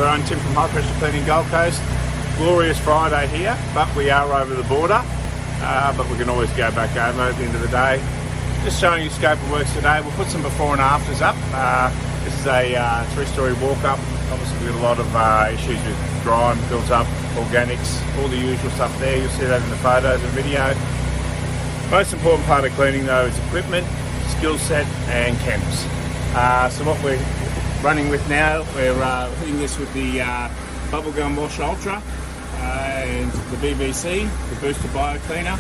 everyone, Tim from High Pressure Cleaning Gold Coast. Glorious Friday here, but we are over the border. But we can always go back over at the end of the day. Just showing you scope of works today. We'll put some before and afters up. This is a 3-story walk-up. Obviously we've got a lot of issues with grime built up, organics, all the usual stuff there. You'll see that in the photos and video. Most important part of cleaning though is equipment, skill set and chems. So what we're running with now, we're hitting this with the Bubblegum Wash Ultra and the BBC, the Booster Bio Cleaner.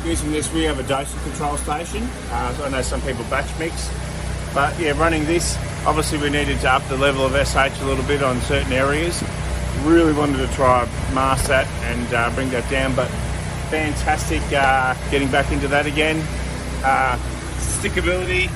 Using this, we have a dosing control station. So I know some people batch mix, but yeah, running this, obviously we needed to up the level of SH a little bit on certain areas. Really wanted to try and mask that and bring that down, but fantastic getting back into that again. Stickability.